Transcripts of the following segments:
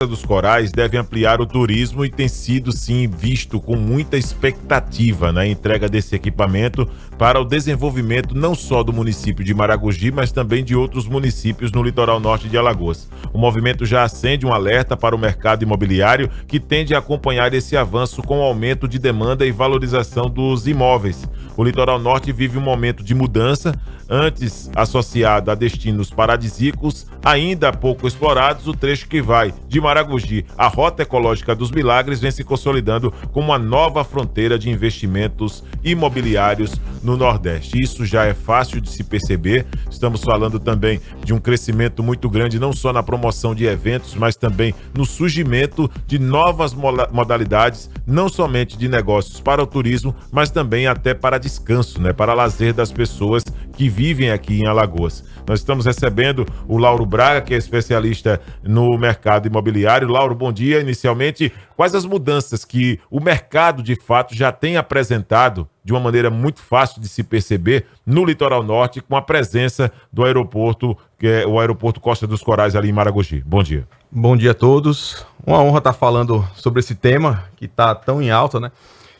dos Corais deve ampliar o turismo e tem sido sim visto com muita expectativa na entrega desse equipamento para o desenvolvimento não só do município de Maragogi, mas também de outros municípios no litoral norte de Alagoas. O movimento já acende um alerta para o mercado imobiliário que tende a acompanhar esse avanço com o aumento de demanda e valorização dos imóveis. O litoral norte vive um momento de mudança, antes associado a destinos paradisíacos, ainda pouco explorados. O trecho que vai de Maragogi à Rota Ecológica dos Milagres vem se consolidando como uma nova fronteira de investimentos imobiliários no Nordeste. Isso já é fácil de se perceber. Estamos falando também de um crescimento muito grande, não só na promoção de eventos, mas também no surgimento de novas modalidades, não somente de negócios para o turismo, mas também até para descanso, né? Para lazer das pessoas que vivem aqui em Alagoas. Nós estamos recebendo o Lauro Braga, que é especialista no mercado imobiliário. Lauro, bom dia. Inicialmente, quais as mudanças que o mercado, de fato, já tem apresentado de uma maneira muito fácil de se perceber no litoral norte, com a presença do aeroporto, que é o aeroporto Costa dos Corais ali em Maragogi? Bom dia. Bom dia a todos. Uma honra estar falando sobre esse tema que está tão em alta, né?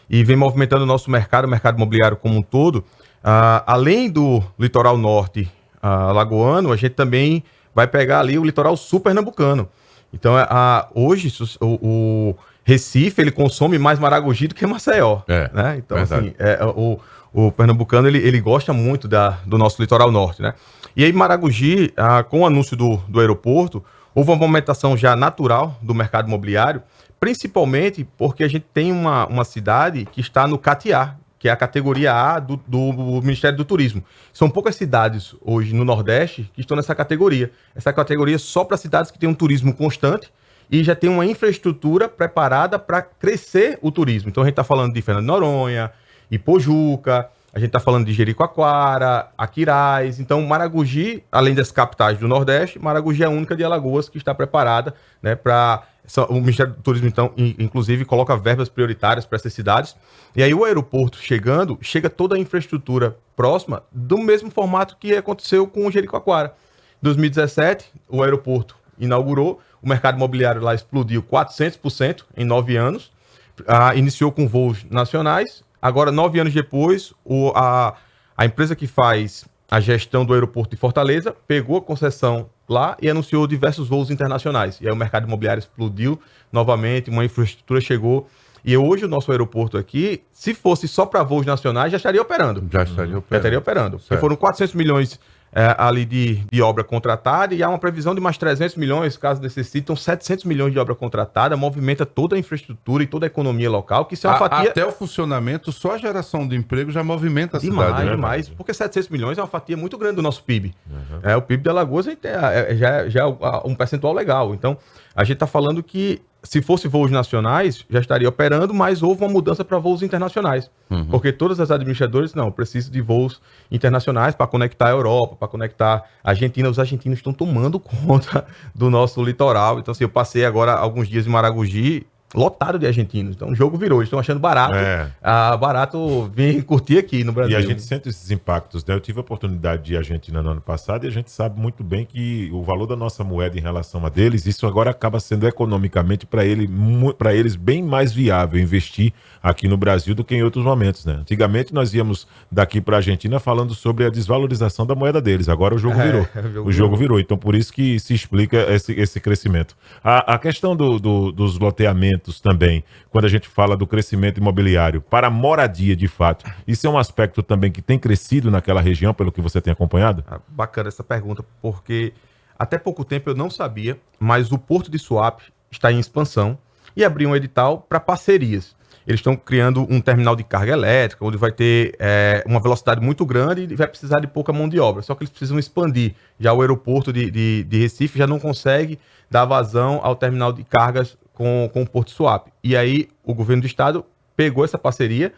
E vem movimentando o nosso mercado, o mercado imobiliário como um todo. Além do litoral norte alagoano, a gente também vai pegar ali o litoral sul pernambucano. Então, hoje, o Recife, ele consome mais Maragogi do que Maceió. Né? Então, assim, o pernambucano, ele gosta muito do nosso litoral norte, né? E aí, Maragogi, com o anúncio do aeroporto, houve uma movimentação já natural do mercado imobiliário, principalmente porque a gente tem uma cidade que está no CATIA, que é a categoria A do Ministério do Turismo. São poucas cidades hoje no Nordeste que estão nessa categoria. Essa categoria é só para cidades que têm um turismo constante e já tem uma infraestrutura preparada para crescer o turismo. Então a gente está falando de Fernando de Noronha, Ipojuca, a gente está falando de Jericoacoara, Aquiraz. Então Maragogi, além das capitais do Nordeste, Maragogi é a única de Alagoas que está preparada, né, para... O Ministério do Turismo, então, inclusive, coloca verbas prioritárias para essas cidades. E aí o aeroporto chega toda a infraestrutura próxima do mesmo formato que aconteceu com o Jericoacoara. Em 2017, o aeroporto inaugurou, o mercado imobiliário lá explodiu 400% em 9 anos, iniciou com voos nacionais. Agora, 9 anos depois, a empresa que faz a gestão do aeroporto de Fortaleza pegou a concessão lá e anunciou diversos voos internacionais. E aí o mercado imobiliário explodiu novamente, uma infraestrutura chegou. E hoje o nosso aeroporto aqui, se fosse só para voos nacionais, já estaria operando. Já estaria operando. Porque foram 400 milhões ali de obra contratada e há uma previsão de mais 300 milhões, caso necessitam 700 milhões de obra contratada, movimenta toda a infraestrutura e toda a economia local, que isso é uma fatia... Até o funcionamento, só a geração de emprego já movimenta a cidade. Demais, porque 700 milhões é uma fatia muito grande do nosso PIB. O PIB de Alagoas já é um percentual legal. Então, a gente está falando que se fosse voos nacionais, já estaria operando, mas houve uma mudança para voos internacionais. Porque todas as administradoras, precisam de voos internacionais para conectar a Europa, para conectar a Argentina. Os argentinos estão tomando conta do nosso litoral. Então, assim, eu passei agora alguns dias em Maragogi, lotado de argentinos. Então o jogo virou, eles estão achando barato. Barato vir curtir aqui no Brasil. E a gente sente esses impactos, né? Eu tive a oportunidade de ir à Argentina no ano passado e a gente sabe muito bem que o valor da nossa moeda em relação a deles, isso agora acaba sendo economicamente para eles bem mais viável investir aqui no Brasil do que em outros momentos, né? Antigamente nós íamos daqui para a Argentina falando sobre a desvalorização da moeda deles. Agora o jogo virou. O jogo virou. Então por isso que se explica esse crescimento. A questão dos loteamentos também, quando a gente fala do crescimento imobiliário para moradia de fato, isso é um aspecto também que tem crescido naquela região, pelo que você tem acompanhado? Bacana essa pergunta, porque até pouco tempo eu não sabia, mas o Porto de Suape está em expansão e abriu um edital para parcerias. Eles estão criando um terminal de carga elétrica, onde vai ter uma velocidade muito grande e vai precisar de pouca mão de obra. Só que eles precisam expandir. Já o aeroporto de Recife já não consegue dar vazão ao terminal de cargas com o Porto de Suape. E aí o governo do estado pegou essa parceria,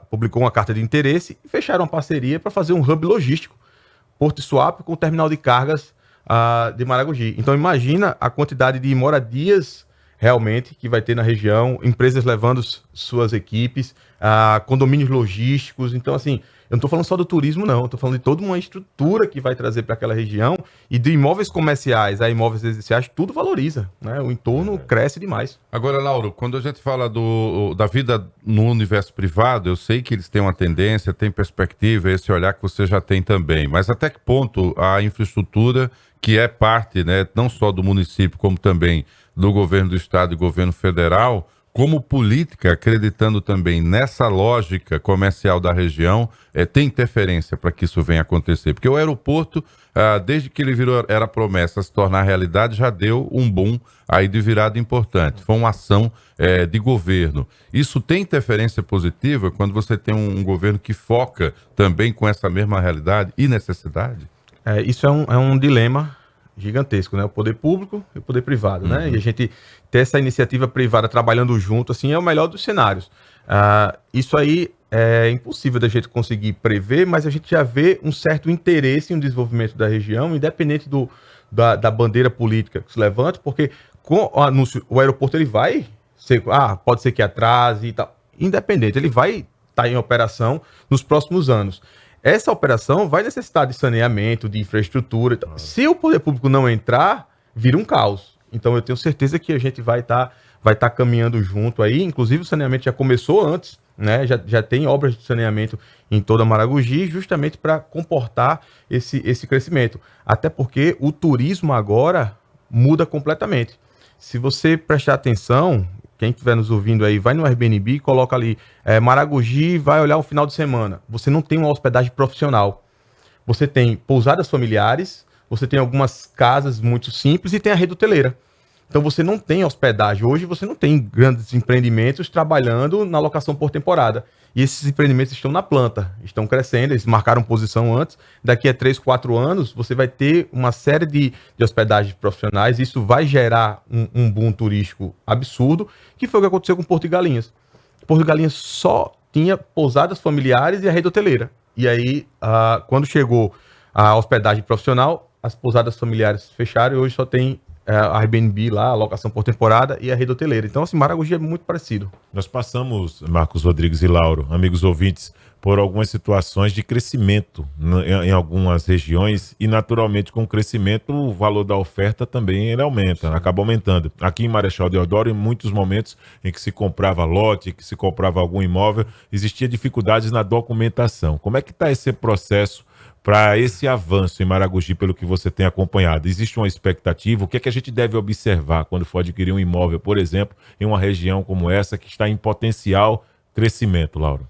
publicou uma carta de interesse e fecharam uma parceria para fazer um hub logístico, Porto de Suape com o terminal de cargas de Maragogi. Então imagina a quantidade de moradias realmente que vai ter na região, empresas levando suas equipes, condomínios logísticos. Então, assim, Eu não estou falando só do turismo, não. Eu estou falando de toda uma estrutura que vai trazer para aquela região e de imóveis comerciais a imóveis residenciais, tudo valoriza, né? O entorno cresce demais. Agora, Lauro, quando a gente fala da vida no universo privado, eu sei que eles têm uma tendência, têm perspectiva, esse olhar que você já tem também. Mas até que ponto a infraestrutura, que é parte, né, não só do município, como também do governo do estado e governo federal, como política, acreditando também nessa lógica comercial da região, tem interferência para que isso venha acontecer? Porque o aeroporto, desde que ele era promessa a se tornar realidade, já deu um boom aí de virada importante. Foi uma ação de governo. Isso tem interferência positiva quando você tem um governo que foca também com essa mesma realidade e necessidade? Isso é um dilema gigantesco, né? O poder público e o poder privado, né? E a gente ter essa iniciativa privada trabalhando junto, assim, é o melhor dos cenários. Isso aí é impossível da gente conseguir prever, mas a gente já vê um certo interesse em desenvolvimento da região, independente da bandeira política que se levante, porque com o anúncio, o aeroporto ele vai ser, pode ser que atrase e tal, independente, ele vai estar em operação nos próximos anos. Essa operação vai necessitar de saneamento, de infraestrutura. Então, se o poder público não entrar, vira um caos. Então, eu tenho certeza que a gente vai tá caminhando junto aí. Inclusive, o saneamento já começou antes, né? Já tem obras de saneamento em toda Maragogi, justamente para comportar esse crescimento. Até porque o turismo agora muda completamente. Se você prestar atenção, quem estiver nos ouvindo aí, vai no Airbnb, coloca ali Maragogi, vai olhar o final de semana. Você não tem uma hospedagem profissional. Você tem pousadas familiares, você tem algumas casas muito simples e tem a rede hoteleira. Então você não tem hospedagem. Hoje você não tem grandes empreendimentos trabalhando na locação por temporada. E esses empreendimentos estão na planta, estão crescendo, eles marcaram posição antes. Daqui a 3, 4 anos, você vai ter uma série de hospedagens profissionais. Isso vai gerar um boom turístico absurdo, que foi o que aconteceu com Porto de Galinhas. Porto de Galinhas só tinha pousadas familiares e a rede hoteleira. E aí, quando chegou a hospedagem profissional, as pousadas familiares fecharam e hoje só tem a Airbnb lá, a locação por temporada e a rede hoteleira. Então, assim, Maragogi é muito parecido. Nós passamos, Marcos Rodrigues e Lauro, amigos ouvintes, por algumas situações de crescimento em algumas regiões e, naturalmente, com o crescimento, o valor da oferta também ele aumenta, acaba aumentando. Aqui em Marechal Deodoro, em muitos momentos em que se comprava lote, que se comprava algum imóvel, existia dificuldades na documentação. Como é que está esse processo para esse avanço em Maragogi, pelo que você tem acompanhado? Existe uma expectativa? O que é que a gente deve observar quando for adquirir um imóvel, por exemplo, em uma região como essa, que está em potencial crescimento, Lauro?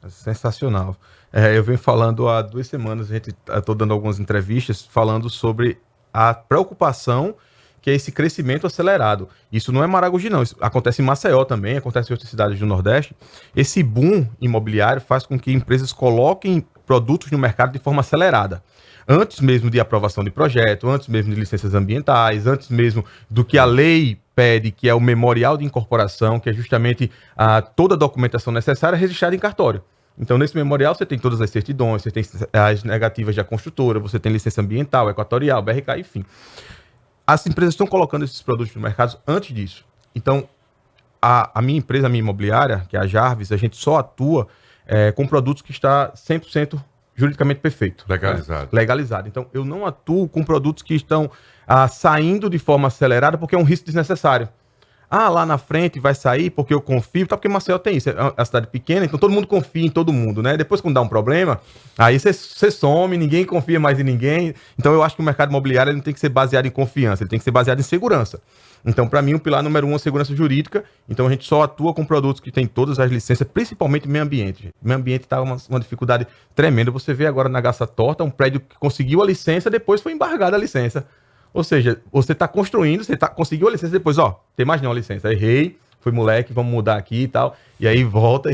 Sensacional. Eu venho falando há 2 semanas, estou dando algumas entrevistas falando sobre a preocupação que é esse crescimento acelerado. Isso não é Maragogi, não. Isso acontece em Maceió também, acontece em outras cidades do Nordeste. Esse boom imobiliário faz com que empresas coloquem produtos no mercado de forma acelerada. Antes mesmo de aprovação de projeto, antes mesmo de licenças ambientais, antes mesmo do que a lei pede, que é o memorial de incorporação, que é justamente toda a documentação necessária registrada em cartório. Então, nesse memorial, você tem todas as certidões, você tem as negativas da construtora, você tem licença ambiental, equatorial, BRK, enfim. As empresas estão colocando esses produtos no mercado antes disso. Então, a minha empresa, a minha imobiliária, que é a Jarvis, a gente só atua com produtos que está 100% juridicamente perfeito. Legalizado. Legalizado. Então, eu não atuo com produtos que estão saindo de forma acelerada porque é um risco desnecessário. Lá na frente vai sair porque eu confio, porque Maceió tem isso, é uma cidade pequena, então todo mundo confia em todo mundo, né? Depois quando dá um problema, aí você some, ninguém confia mais em ninguém. Então eu acho que o mercado imobiliário ele não tem que ser baseado em confiança, ele tem que ser baseado em segurança. Então, para mim, o pilar número 1 é a segurança jurídica. Então, a gente só atua com produtos que têm todas as licenças, principalmente meio ambiente. Meio ambiente está uma dificuldade tremenda. Você vê agora na Gaça Torta, um prédio que conseguiu a licença, depois foi embargada a licença. Ou seja, você está construindo, conseguiu a licença, depois, tem mais não a licença. Errei, fui moleque, vamos mudar aqui e tal. E aí volta.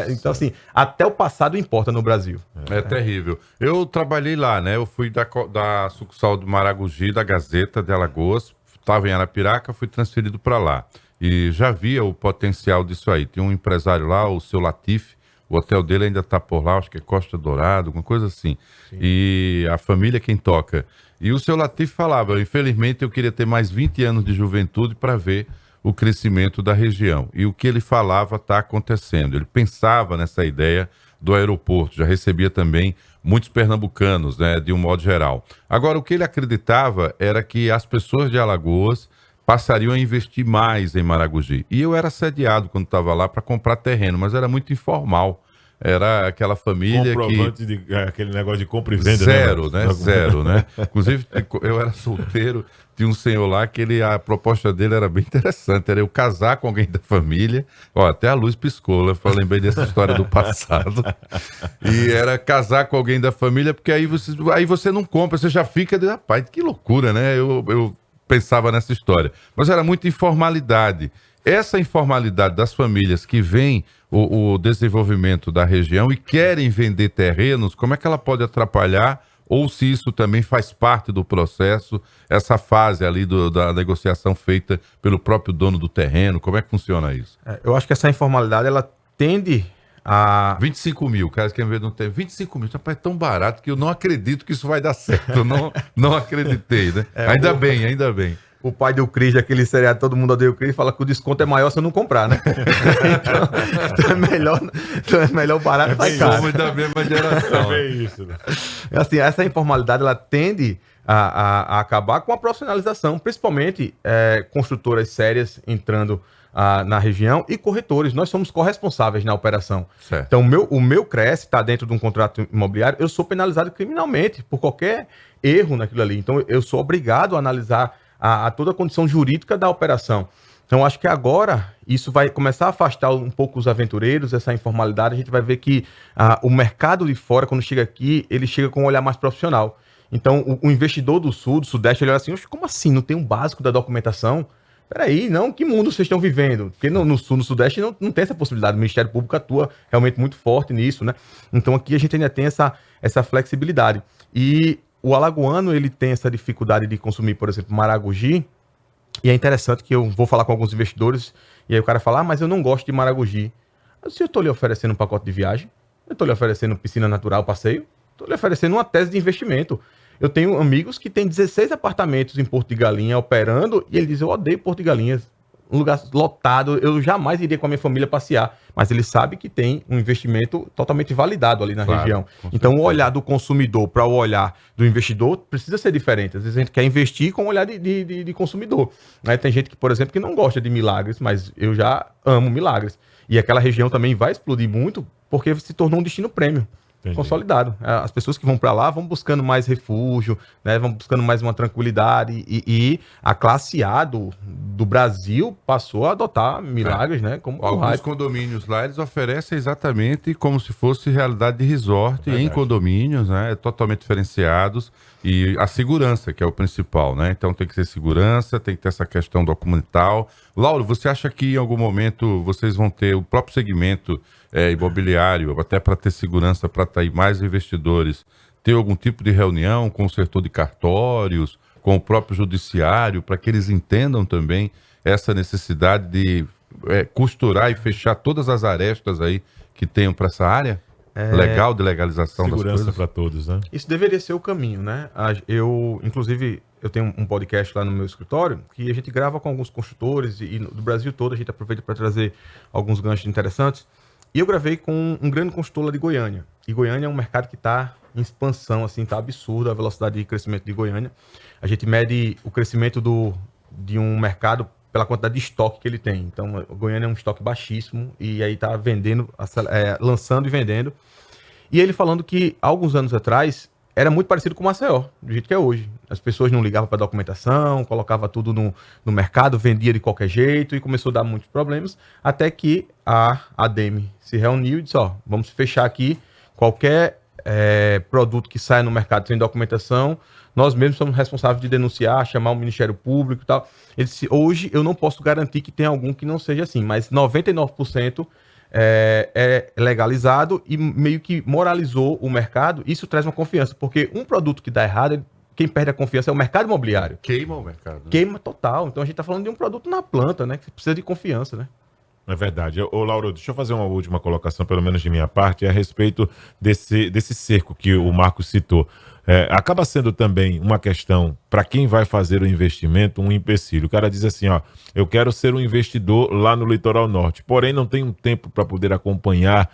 Então, assim, até o passado importa no Brasil. É terrível. Eu trabalhei lá, né? Eu fui da sucursal do Maragogi, da Gazeta de Alagoas. Estava em Arapiraca, fui transferido para lá. E já via o potencial disso aí. Tem um empresário lá, o seu Latif, o hotel dele ainda está por lá, acho que é Costa Dourado, alguma coisa assim. Sim. E a família quem toca. E o seu Latif falava, infelizmente eu queria ter mais 20 anos de juventude para ver o crescimento da região. E o que ele falava está acontecendo. Ele pensava nessa ideia do aeroporto, já recebia também muitos pernambucanos, né, de um modo geral. Agora, o que ele acreditava era que as pessoas de Alagoas passariam a investir mais em Maragogi. E eu era assediado quando estava lá para comprar terreno, mas era muito informal. Era aquela família Comprovante que... de aquele negócio de compra e venda, Zero, né? né? Zero, né? Inclusive, eu era solteiro, tinha um senhor lá que a proposta dele era bem interessante, era eu casar com alguém da família. Ó, até a luz piscou, eu lembrei dessa história do passado. E era casar com alguém da família, porque aí você não compra, você já fica, rapaz, que loucura, né? Eu pensava nessa história. Mas era muita informalidade. Essa informalidade das famílias que veem o desenvolvimento da região e querem vender terrenos, como é que ela pode atrapalhar, ou se isso também faz parte do processo, essa fase ali da negociação feita pelo próprio dono do terreno, como é que funciona isso? Eu acho que essa informalidade, ela tende a... 25 mil, caras querem ver no terreno, 25 mil, rapaz, é tão barato que eu não acredito que isso vai dar certo, eu não acreditei, né? Ainda bem. O pai do Cris, daquele seriado Todo Mundo Odeia o Cris, fala que o desconto é maior se eu não comprar, né? então é melhor barato sai caro. Somos da mesma geração. É isso, né? Assim, essa informalidade, ela tende a acabar com a profissionalização, principalmente construtoras sérias entrando na região e corretores. Nós somos corresponsáveis na operação. Certo. Então, o meu CRES está dentro de um contrato imobiliário, eu sou penalizado criminalmente por qualquer erro naquilo ali. Então, eu sou obrigado a analisar a toda a condição jurídica da operação. Então, acho que agora isso vai começar a afastar um pouco os aventureiros, essa informalidade. A gente vai ver que o mercado de fora, quando chega aqui, ele chega com um olhar mais profissional. Então, o investidor do sul, do sudeste, ele olha assim, como assim? Não tem um básico da documentação? Peraí, não, que mundo vocês estão vivendo? Porque no sul, no sudeste, não tem essa possibilidade. O Ministério Público atua realmente muito forte nisso, né? Então, aqui a gente ainda tem essa flexibilidade. E o alagoano, ele tem essa dificuldade de consumir, por exemplo, Maragogi, e é interessante que eu vou falar com alguns investidores, e aí o cara fala, mas eu não gosto de Maragogi. Se eu estou lhe oferecendo um pacote de viagem, eu estou lhe oferecendo piscina natural, passeio, estou lhe oferecendo uma tese de investimento. Eu tenho amigos que têm 16 apartamentos em Porto de Galinha operando, e ele diz, eu odeio Porto de Galinhas, um lugar lotado, eu jamais iria com a minha família passear, mas ele sabe que tem um investimento totalmente validado ali na região. Então o olhar do consumidor para o olhar do investidor precisa ser diferente. Às vezes a gente quer investir com o olhar de consumidor, né? Tem gente que, por exemplo, que não gosta de milagres, mas eu já amo milagres. E aquela região também vai explodir muito porque se tornou um destino premium. Entendi. Consolidado. As pessoas que vão para lá vão buscando mais refúgio, né, vão buscando mais uma tranquilidade e a classe A do Brasil passou a adotar milagres, né? Como alguns condomínios lá, eles oferecem exatamente como se fosse realidade de resort em condomínios, né? Totalmente diferenciados, e a segurança, que é o principal, né? Então tem que ter segurança, tem que ter essa questão documental. Lauro, você acha que em algum momento vocês vão ter o próprio segmento imobiliário, até para ter segurança, para atrair mais investidores, ter algum tipo de reunião com o setor de cartórios, com o próprio judiciário, para que eles entendam também essa necessidade de costurar e fechar todas as arestas aí que tenham para essa área? Legal, de legalização das coisas. Segurança para todos, né? Isso deveria ser o caminho, né? Inclusive, eu tenho um podcast lá no meu escritório que a gente grava com alguns construtores e do Brasil todo, a gente aproveita para trazer alguns ganchos interessantes. E eu gravei com um grande construtor lá de Goiânia. E Goiânia é um mercado que está em expansão, assim, está absurda a velocidade de crescimento de Goiânia. A gente mede o crescimento de um mercado pela quantidade de estoque que ele tem. Então, Goiânia é um estoque baixíssimo e aí está vendendo, lançando e vendendo. E ele falando que, há alguns anos atrás, era muito parecido com o Maceió, do jeito que é hoje. As pessoas não ligavam para documentação, colocava tudo no mercado, vendia de qualquer jeito e começou a dar muitos problemas, até que a ADEME se reuniu e disse, vamos fechar aqui qualquer produto que saia no mercado sem documentação, nós mesmos somos responsáveis de denunciar, chamar o Ministério Público e tal. Ele disse, hoje eu não posso garantir que tenha algum que não seja assim, mas 99% é legalizado e meio que moralizou o mercado. Isso traz uma confiança, porque um produto que dá errado, quem perde a confiança é o mercado imobiliário. Queima o mercado. Né? Queima total. Então a gente está falando de um produto na planta, né? Que precisa de confiança, né? É verdade. Ô, Lauro, deixa eu fazer uma última colocação, pelo menos de minha parte, a respeito desse cerco que o Marcos citou. Acaba sendo também uma questão, para quem vai fazer o investimento, um empecilho. O cara diz assim, ó, eu quero ser um investidor lá no litoral norte, porém não tenho tempo para poder acompanhar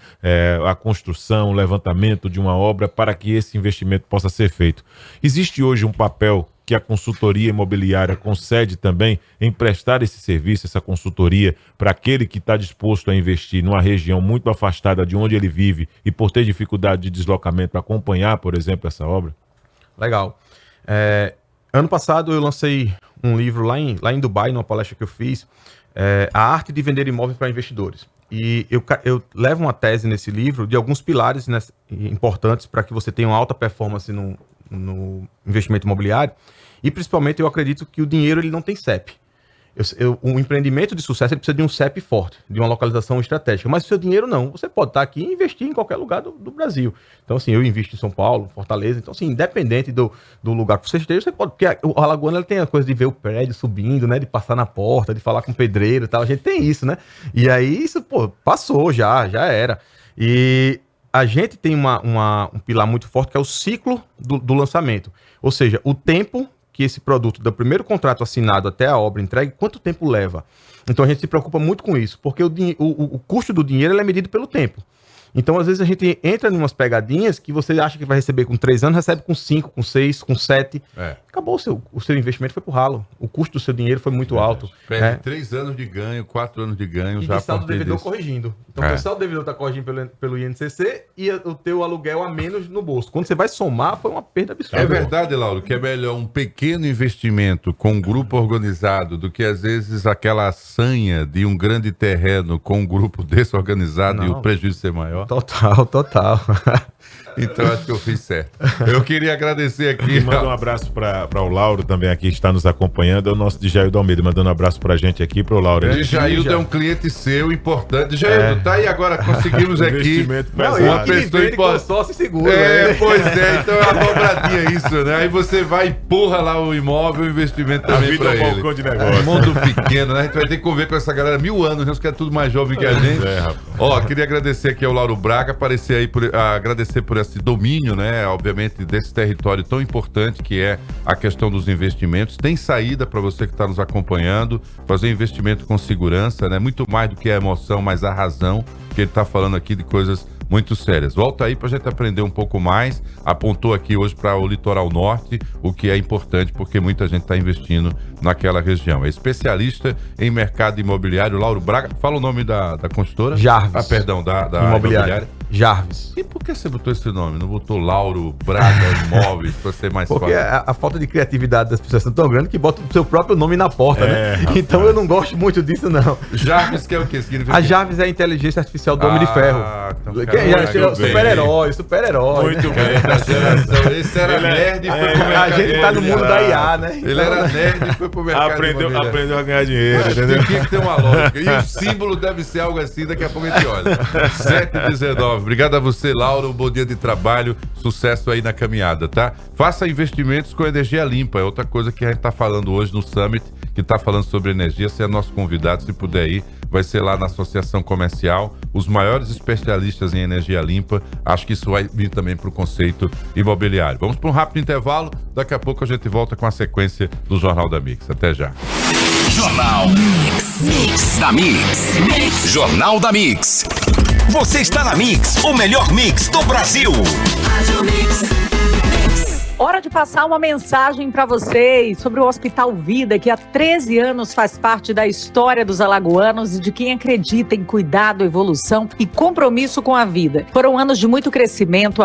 a construção, o levantamento de uma obra para que esse investimento possa ser feito. Existe hoje um papel que a consultoria imobiliária concede também em prestar esse serviço, essa consultoria, para aquele que está disposto a investir numa região muito afastada de onde ele vive e por ter dificuldade de deslocamento, acompanhar, por exemplo, essa obra? Legal. Ano passado eu lancei um livro lá em Dubai, numa palestra que eu fiz, A Arte de Vender Imóveis para Investidores. E eu levo uma tese nesse livro de alguns pilares importantes para que você tenha uma alta performance no investimento imobiliário. E principalmente eu acredito que o dinheiro ele não tem CEP. Um empreendimento de sucesso ele precisa de um CEP forte, de uma localização estratégica. Mas o seu dinheiro não. Você pode estar aqui e investir em qualquer lugar do Brasil. Então, assim, eu invisto em São Paulo, Fortaleza. Então, assim, independente do lugar que você esteja, você pode... Porque a Alagoana ela tem a coisa de ver o prédio subindo, né? De passar na porta, de falar com o pedreiro e tal. A gente tem isso, né? E aí, isso, passou já era. E a gente tem um pilar muito forte que é o ciclo do lançamento. Ou seja, o tempo que esse produto, do primeiro contrato assinado até a obra entregue, quanto tempo leva? Então a gente se preocupa muito com isso, porque o custo do dinheiro ele é medido pelo tempo. Então, às vezes, a gente entra em umas pegadinhas que você acha que vai receber com 3 anos, recebe com 5, com 6, com 7. Acabou o seu investimento, foi pro ralo. O custo do seu dinheiro foi muito alto. Perde 3 anos de ganho, 4 anos de ganho. E já de saldo devedor corrigindo. Então, o saldo devedor está corrigindo pelo INCC e o teu aluguel a menos no bolso. Quando você vai somar, foi uma perda absurda. É verdade, Lauro, que é melhor um pequeno investimento com um grupo organizado do que, às vezes, aquela sanha de um grande terreno com um grupo desorganizado e o prejuízo ser maior. Total. Então acho que eu fiz certo. Eu queria agradecer aqui. E manda um abraço para o Lauro também aqui, que está nos acompanhando. É o nosso Djaildo Almeida, mandando um abraço pra gente aqui, pro Lauro. Djaildo é um cliente seu importante. Djaildo, tá aí agora, conseguimos aqui uma pessoa importante. Sócio seguro. Pois é, então é uma dobradinha isso, né? Aí você vai e empurra lá o imóvel, o investimento também pra ele. Balcão de negócio. Mundo pequeno, né? A gente vai ter que conviver com essa galera 1000 anos, né? Os que é tudo mais jovem que a gente. Queria agradecer aqui ao Lauro Braga, agradecer por esse domínio, né, obviamente, desse território tão importante que é a questão dos investimentos. Tem saída para você que está nos acompanhando, fazer investimento com segurança, né, muito mais do que a emoção, mas a razão, que ele está falando aqui de coisas muito sérias. Volta aí para a gente aprender um pouco mais. Apontou aqui hoje para o litoral norte, o que é importante porque muita gente está investindo naquela região. É especialista em mercado imobiliário, Lauro Braga. Fala o nome da construtora? Jarvis. Perdão, da imobiliária. Jarvis. E por que você botou esse nome? Não botou Lauro Braga Imóveis para ser mais fácil? Porque a falta de criatividade das pessoas é tão grande que bota o seu próprio nome na porta, né? Então eu não gosto muito disso, não. Jarvis, que é o quê? A Jarvis é a inteligência artificial do Homem de Ferro. Então, super-herói. Muito bem. Esse era nerd e foi pro mercado. A gente tá no mundo da IA, né? Ele era nerd e foi pro mercado. Aprendeu a ganhar dinheiro, entendeu? Tem que ter uma lógica. E o símbolo deve ser algo assim, daqui a pouco a gente olha. 7h19. Obrigado a você, Lauro. Bom dia de trabalho. Sucesso aí na caminhada, tá? Faça investimentos com energia limpa. É outra coisa que a gente tá falando hoje no Summit, que tá falando sobre energia. Você é nosso convidado, se puder ir. Vai ser lá na Associação Comercial, os maiores especialistas em energia limpa. Acho que isso vai vir também para o conceito imobiliário. Vamos para um rápido intervalo. Daqui a pouco a gente volta com a sequência do Jornal da Mix. Até já. Jornal Mix da Mix. Jornal da Mix. Você está na Mix, o melhor mix do Brasil. Hora de passar uma mensagem para vocês sobre o Hospital Vida, que há 13 anos faz parte da história dos alagoanos e de quem acredita em cuidado, evolução e compromisso com a vida. Foram anos de muito crescimento,